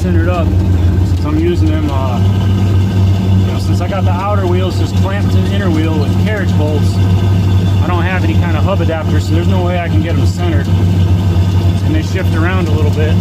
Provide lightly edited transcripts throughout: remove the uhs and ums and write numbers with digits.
centered up since I'm using them. You know, since I got the outer wheels just clamped to the inner wheel with carriage bolts, I don't have any kind of hub adapter, so there's no way I can get them centered. And they shift around a little bit.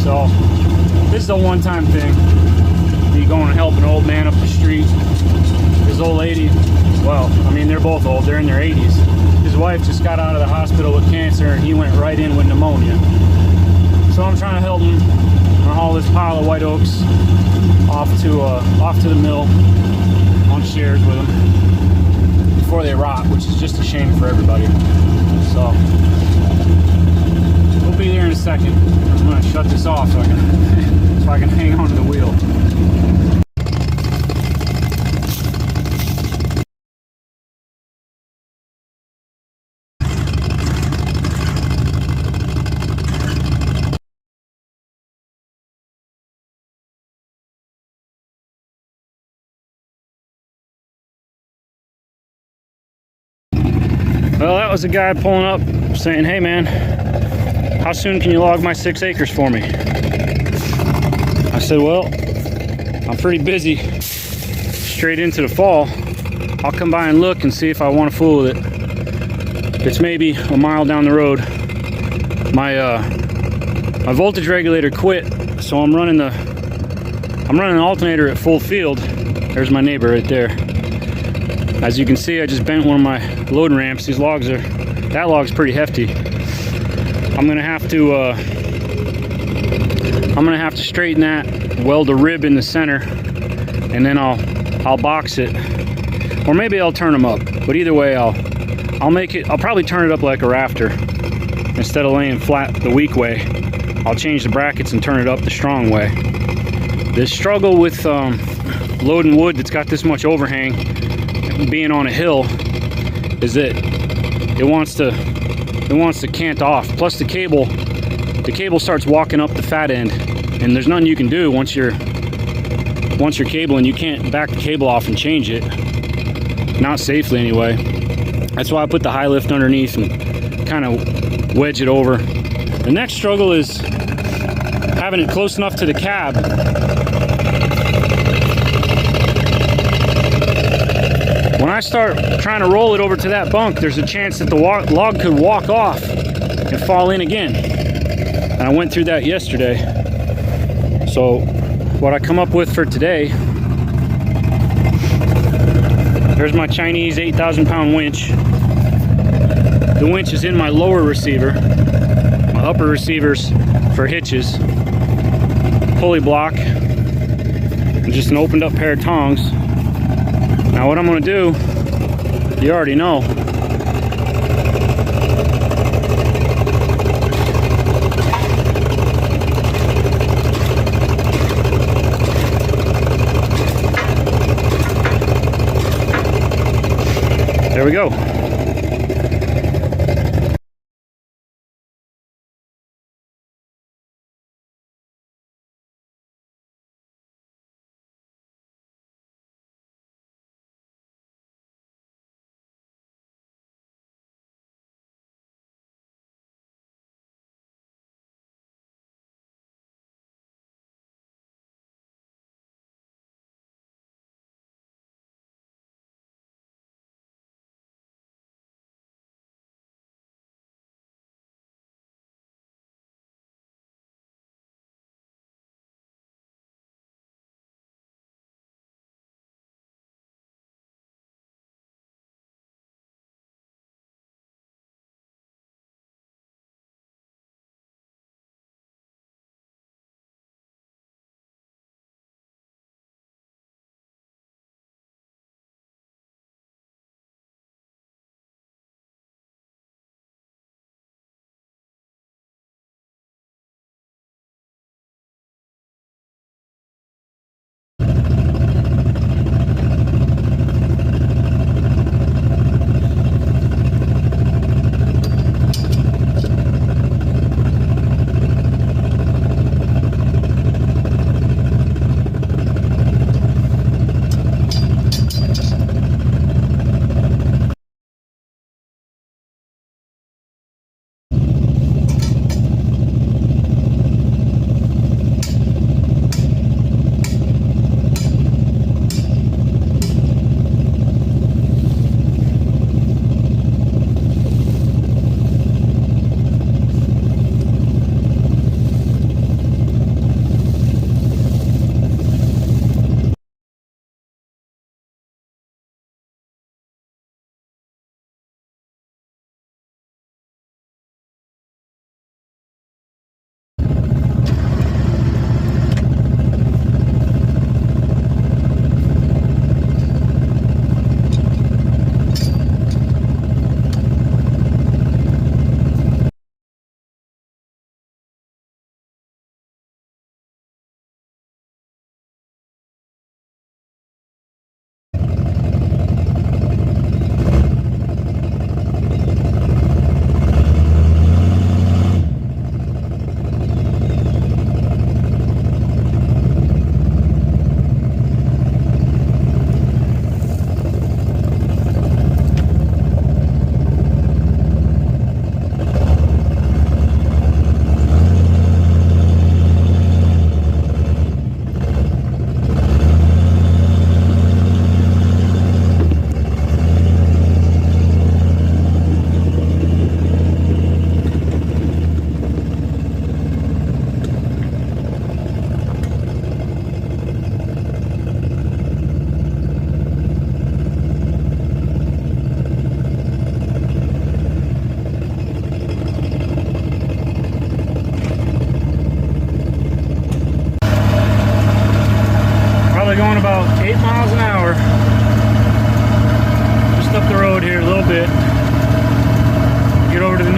So this is a one-time thing. Me going and help an old man up the street. His old lady, well, I mean, they're both old. They're in their 80s. His wife just got out of the hospital with cancer, and he went right in with pneumonia. So I'm trying to help him haul this pile of white oaks off to the mill on shares with him before they rot, which is just a shame for everybody. So we'll be there in a second. I'm going to shut this off so I can hang on to the wheel. Well, that was a guy pulling up saying, "Hey man, how soon can you log my 6 acres for me?" I said, "Well, I'm pretty busy straight into the fall. I'll come by and look and see if I want to fool with it. It's maybe a mile down the road. My voltage regulator quit, so I'm running an alternator at full field." There's my neighbor right there. As you can see, I just bent one of my loading ramps. That log's pretty hefty. I'm gonna have to straighten that, weld a rib in the center, and then I'll box it, or maybe I'll turn them up. But either way, I'll probably turn it up like a rafter instead of laying flat the weak way. I'll change the brackets and turn it up the strong way. The struggle with loading wood that's got this much overhang, being on a hill, is that it wants to cant off. Plus the cable starts walking up the fat end, and there's nothing you can do once you're cabling. You can't back the cable off and change it, not safely anyway. That's why I put the high lift underneath and kind of wedge it over. The next struggle is having it close enough to the cab when I start trying to roll it over to that bunk. There's a chance that the log could walk off and fall in again. And I went through that yesterday. So what I come up with for today, there's my Chinese 8,000 pound winch. The winch is in my lower receiver. My upper receiver's for hitches. Pulley block. And just an opened up pair of tongs. Now what I'm going to do, you already know. There we go.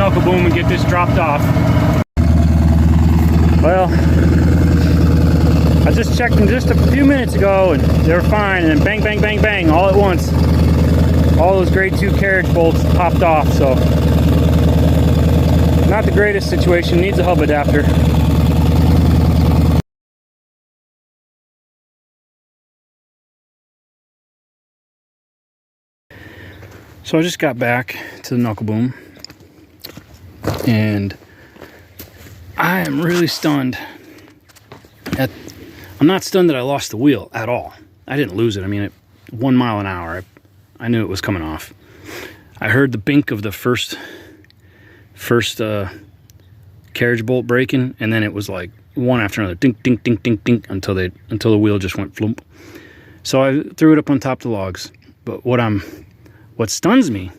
knuckle boom and get this dropped off. Well, I just checked them just a few minutes ago and they were fine, and then bang, bang, bang, bang, all at once. All those grade 2 carriage bolts popped off, so not the greatest situation, needs a hub adapter. So I just got back to the knuckle boom and I am really stunned I'm not stunned that I lost the wheel at all. I didn't lose it. I mean, at 1 mile an hour, I knew it was coming off. I heard the bink of the first carriage bolt breaking, and then it was like one after another, dink, dink, dink, dink, dink, until the wheel just went flump. So I threw it up on top of the logs. But what stuns me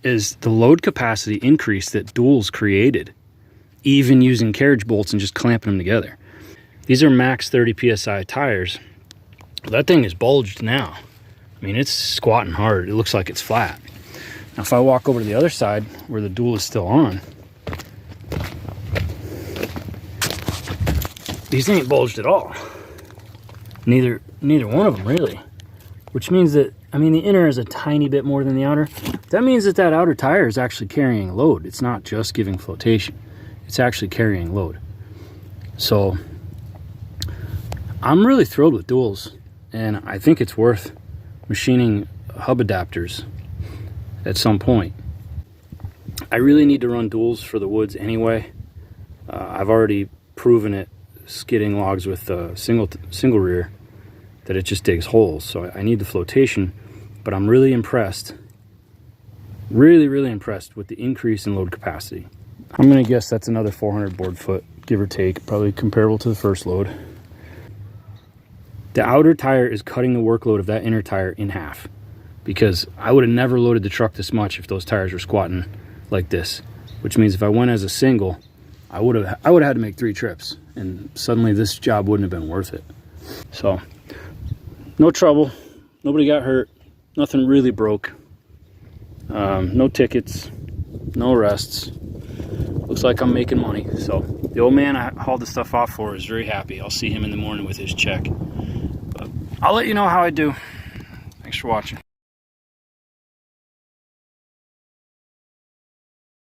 is the load capacity increase that duals created, even using carriage bolts and just clamping them together. These are max 30 psi tires. That thing is bulged now. I mean, it's squatting hard. It looks like it's flat. Now, if I walk over to the other side where the dual is still on, these ain't bulged at all. Neither one of them really. Which means that, I mean, the inner is a tiny bit more than the outer. That means that outer tire is actually carrying load. It's not just giving flotation. It's actually carrying load. So I'm really thrilled with duals, and I think it's worth machining hub adapters at some point. I really need to run duals for the woods anyway. I've already proven it skidding logs with single rear that it just digs holes, so I need the flotation. But I'm really impressed, really impressed with the increase in load capacity. I'm gonna guess that's another 400 board foot, give or take, probably comparable to the first load. The outer tire is cutting the workload of that inner tire in half, because I would have never loaded the truck this much if those tires were squatting like this, which means if I went as a single, I would have had to make 3 trips, and suddenly this job wouldn't have been worth it. So no trouble, nobody got hurt, nothing really broke, no tickets, no arrests. Looks like I'm making money. So the old man I hauled the stuff off for is very happy. I'll see him in the morning with his check. But I'll let you know how I do. Thanks for watching.